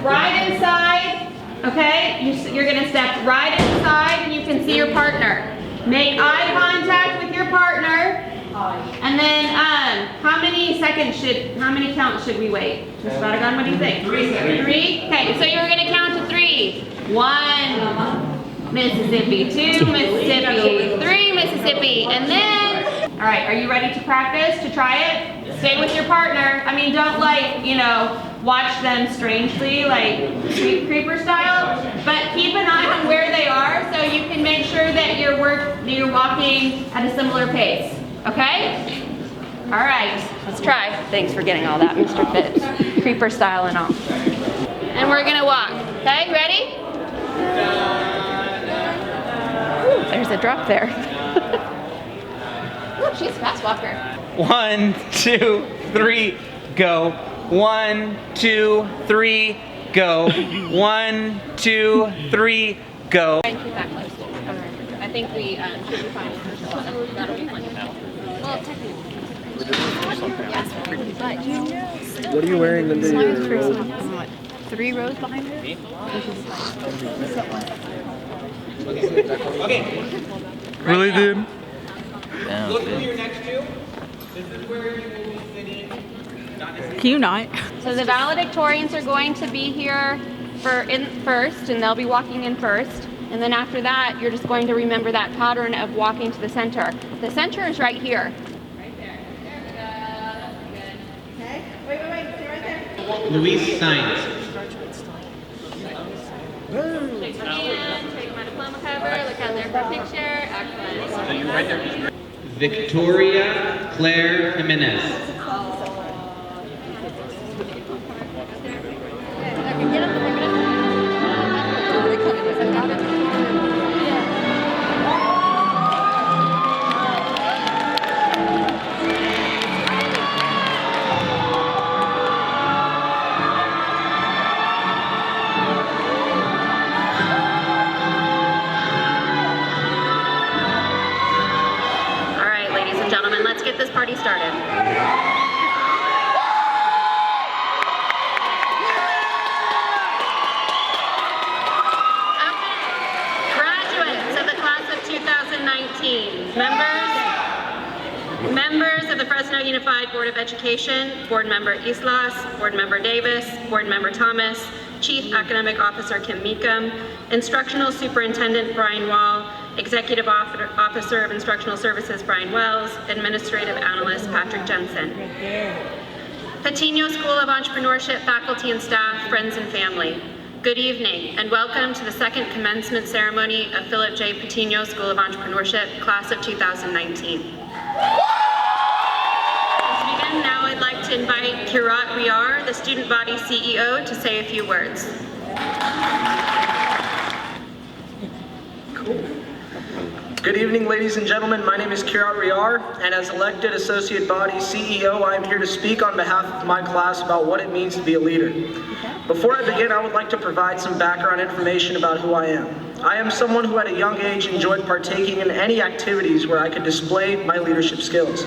right inside, okay? You're gonna step right inside and you can see your partner. Make eye contact with your partner. And then, how many counts should we wait? Mr. Badagon, what do you think? Three? Okay, so you're gonna count to 3. 1, Mississippi, 2, Mississippi, 3, Mississippi, and then, all right, are you ready to practice, to try it? Stay with your partner. I mean, don't watch them strangely, like creeper style, but keep an eye on where they are so you can make sure that you're walking at a similar pace, okay? All right, let's try. Thanks for getting all that, Mr. Fitz. Creeper style and all. And we're gonna walk, okay, ready? Ooh, there's a drop there. Ooh, she's a fast walker. 1, 2, 3, go. 1, 2, 3, go. 1, 2, 3, go. Try and keep that close. I think we should be fine. That'll be fun. Well, technically. Yes. What are you wearing under your robe? 3 rows behind her? Okay. Really, dude? Look who you're next to. This is where you will be sitting. Can you not? So the valedictorians are going to be here first, and they'll be walking in first. And then after that, you're just going to remember that pattern of walking to the center. The center is right here. Right there. There we go. That's good. Okay. Wait. Stay right there. Luis Sainz. Shake my hand. Take my diploma cover. Look out there for a picture. Excellent. Victoria Claire Jimenez. This party started. Graduates of the class of 2019, members of the Fresno Unified Board of Education, Board Member Islas, Board Member Davis, Board Member Thomas, Chief Academic Officer Kim Meekum, Instructional Superintendent Brian Wall, Executive Officer of Instructional Services Brian Wells, Administrative Analyst Patrick Jensen. Patiño School of Entrepreneurship faculty and staff, friends and family. Good evening and welcome to the second commencement ceremony of Philip J. Patiño School of Entrepreneurship, class of 2019. To begin now, I'd like to invite Kirat Riar, the student body CEO, to say a few words. Good evening, ladies and gentlemen. My name is Kirat Riar, and as elected Associate Body CEO, I am here to speak on behalf of my class about what it means to be a leader. Before I begin, I would like to provide some background information about who I am. I am someone who at a young age enjoyed partaking in any activities where I could display my leadership skills.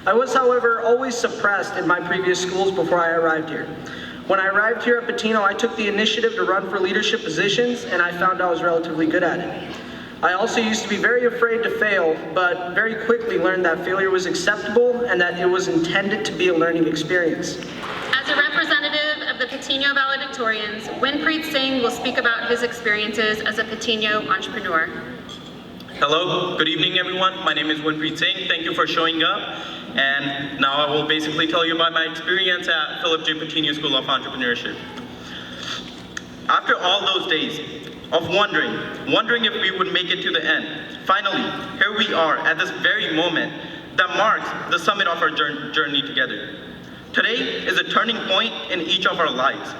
I was, however, always suppressed in my previous schools before I arrived here. When I arrived here at Patiño, I took the initiative to run for leadership positions, and I found I was relatively good at it. I also used to be very afraid to fail, but very quickly learned that failure was acceptable and that it was intended to be a learning experience. As a representative of the Patiño valedictorians, Winpreet Singh will speak about his experiences as a Patiño entrepreneur. Hello, good evening everyone. My name is Winpreet Singh. Thank you for showing up. And now I will basically tell you about my experience at Philip J. Patiño School of Entrepreneurship. After all those days of wondering if we would make it to the end, finally, here we are at this very moment that marks the summit of our journey together. Today is a turning point in each of our lives.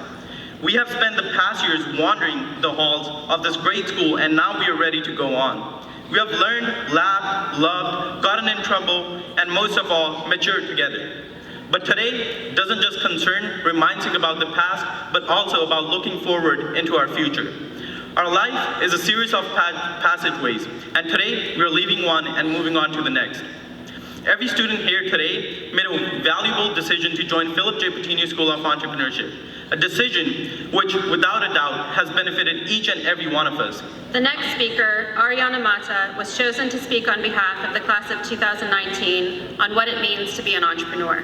We have spent the past years wandering the halls of this great school, and now we are ready to go on. We have learned, laughed, loved, gotten in trouble, and most of all, matured together. But today doesn't just concern reminding about the past, but also about looking forward into our future. Our life is a series of passageways, and today we're leaving one and moving on to the next. Every student here today made a valuable decision to join Philip J. Patiño School of Entrepreneurship. a decision which, without a doubt, has benefited each and every one of us. The next speaker, Ariana Mata, was chosen to speak on behalf of the class of 2019 on what it means to be an entrepreneur.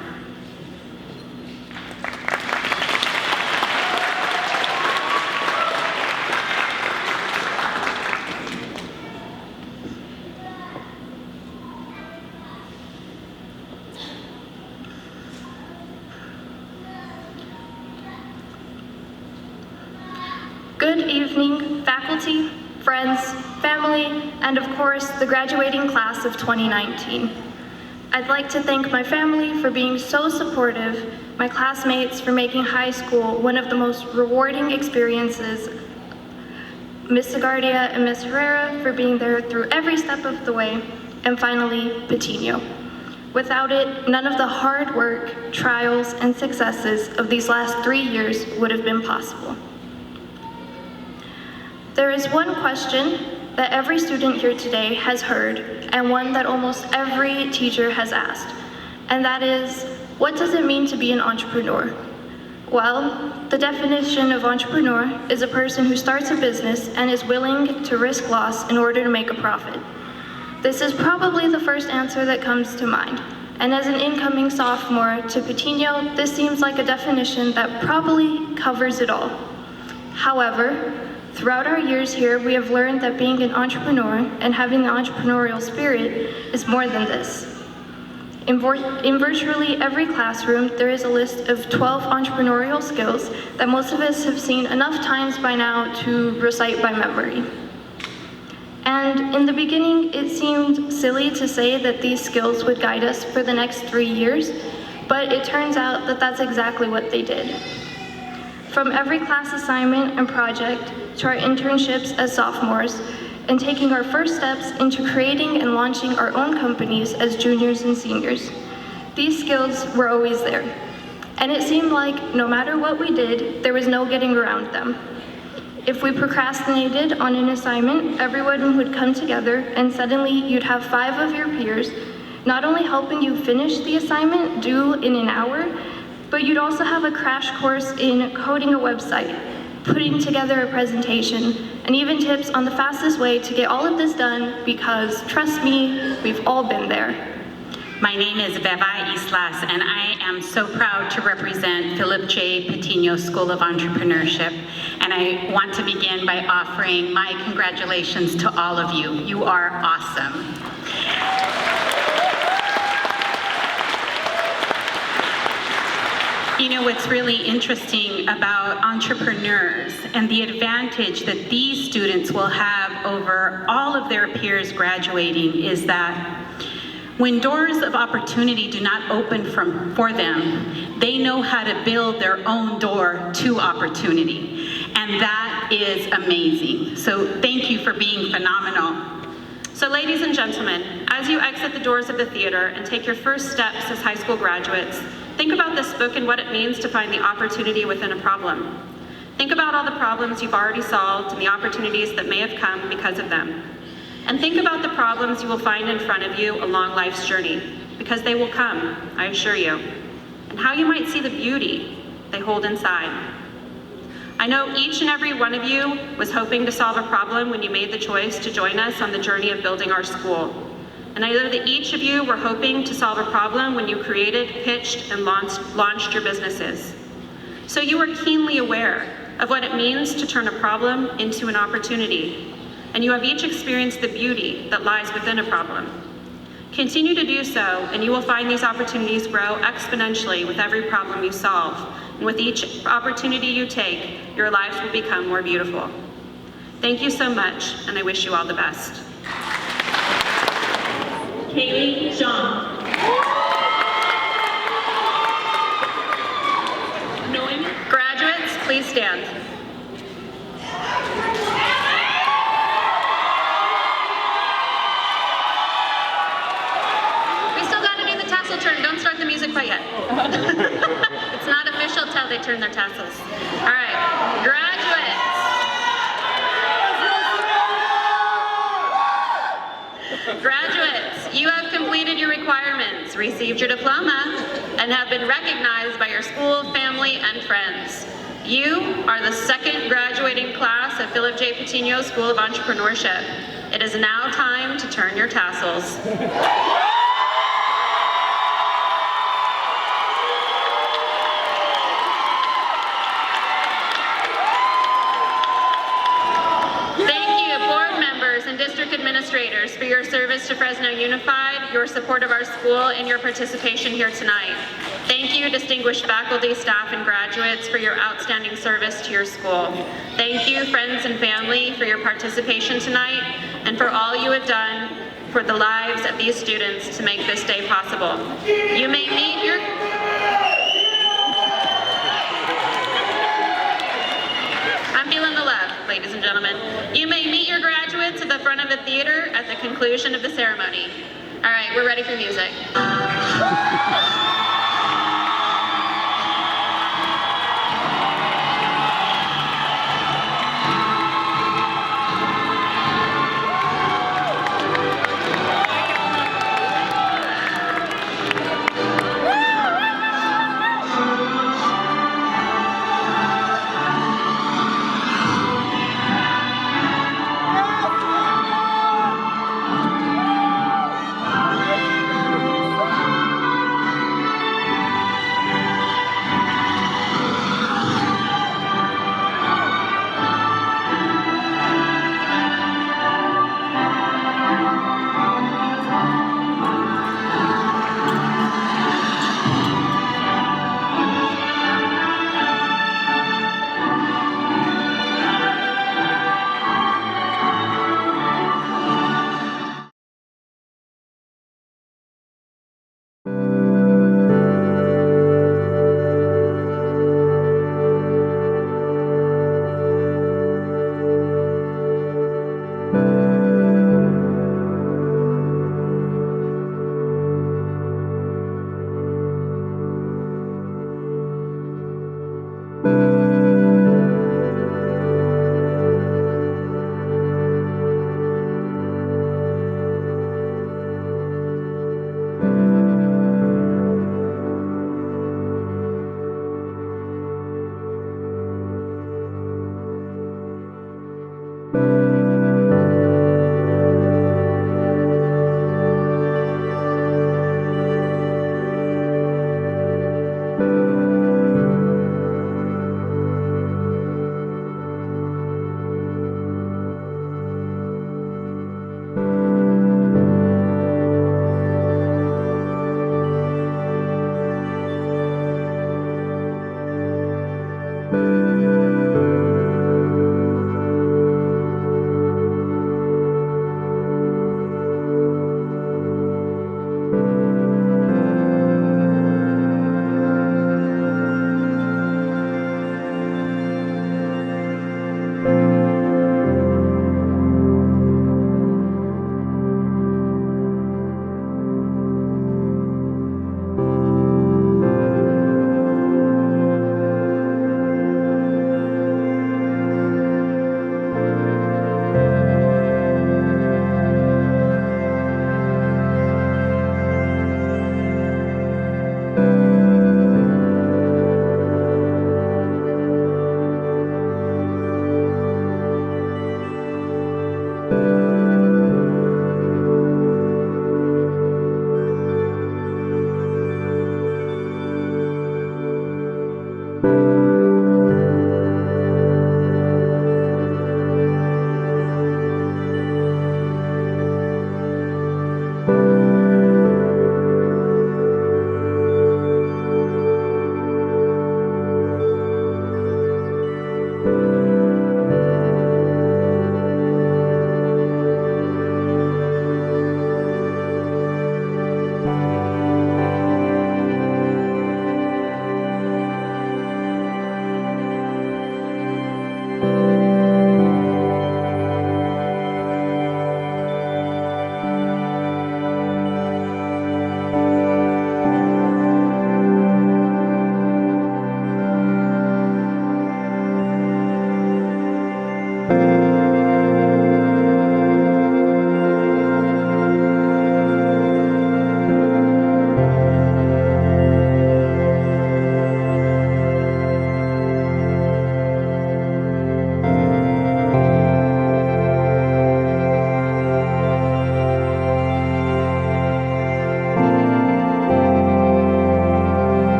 Good evening, faculty, friends, family, and of course, the graduating class of 2019. I'd like to thank my family for being so supportive, my classmates for making high school one of the most rewarding experiences, Ms. Zagardia and Ms. Herrera for being there through every step of the way, and finally, Patiño. Without it, none of the hard work, trials, and successes of these last 3 years would have been possible. There is one question that every student here today has heard, and one that almost every teacher has asked, and that is, what does it mean to be an entrepreneur? Well, the definition of entrepreneur is a person who starts a business and is willing to risk loss in order to make a profit. This is probably the first answer that comes to mind, and as an incoming sophomore to Patiño, this seems like a definition that probably covers it all. However, throughout our years here, we have learned that being an entrepreneur and having the entrepreneurial spirit is more than this. In virtually every classroom, there is a list of 12 entrepreneurial skills that most of us have seen enough times by now to recite by memory. And in the beginning, it seemed silly to say that these skills would guide us for the next 3 years, but it turns out that that's exactly what they did. From every class assignment and project to our internships as sophomores, and taking our first steps into creating and launching our own companies as juniors and seniors. These skills were always there. And it seemed like no matter what we did, there was no getting around them. If we procrastinated on an assignment, everyone would come together and suddenly you'd have 5 of your peers not only helping you finish the assignment due in an hour, but you'd also have a crash course in coding a website, putting together a presentation, and even tips on the fastest way to get all of this done because, trust me, we've all been there. My name is Beva Islas, and I am so proud to represent Philip J. Patiño School of Entrepreneurship. And I want to begin by offering my congratulations to all of you. You are awesome. You know, what's really interesting about entrepreneurs and the advantage that these students will have over all of their peers graduating is that when doors of opportunity do not open for them, they know how to build their own door to opportunity. And that is amazing. So thank you for being phenomenal. So ladies and gentlemen, as you exit the doors of the theater and take your first steps as high school graduates, think about this book and what it means to find the opportunity within a problem. Think about all the problems you've already solved and the opportunities that may have come because of them. And think about the problems you will find in front of you along life's journey, because they will come, I assure you, and how you might see the beauty they hold inside. I know each and every one of you was hoping to solve a problem when you made the choice to join us on the journey of building our school. And I know that each of you were hoping to solve a problem when you created, pitched, and launched your businesses. So you are keenly aware of what it means to turn a problem into an opportunity. And you have each experienced the beauty that lies within a problem. Continue to do so, and you will find these opportunities grow exponentially with every problem you solve. And with each opportunity you take, your lives will become more beautiful. Thank you so much, and I wish you all the best. Kaylee Jean. Graduates, please stand. Turn. Don't start the music quite yet. It's not official till they turn their tassels. All right, graduates. Graduates, you have completed your requirements, received your diploma, and have been recognized by your school, family, and friends. You are the second graduating class of Philip J. Patiño School of Entrepreneurship. It is now time to turn your tassels. And district administrators for your service to Fresno Unified, your support of our school, and your participation here tonight. Thank you, distinguished faculty, staff, and graduates, for your outstanding service to your school. Thank you, friends and family, for your participation tonight and for all you have done for the lives of these students to make this day possible. You may meet your... I'm feeling the love, ladies and gentlemen. You may meet your graduates at the front of the theater at the conclusion of the ceremony. All right, we're ready for music.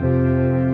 you.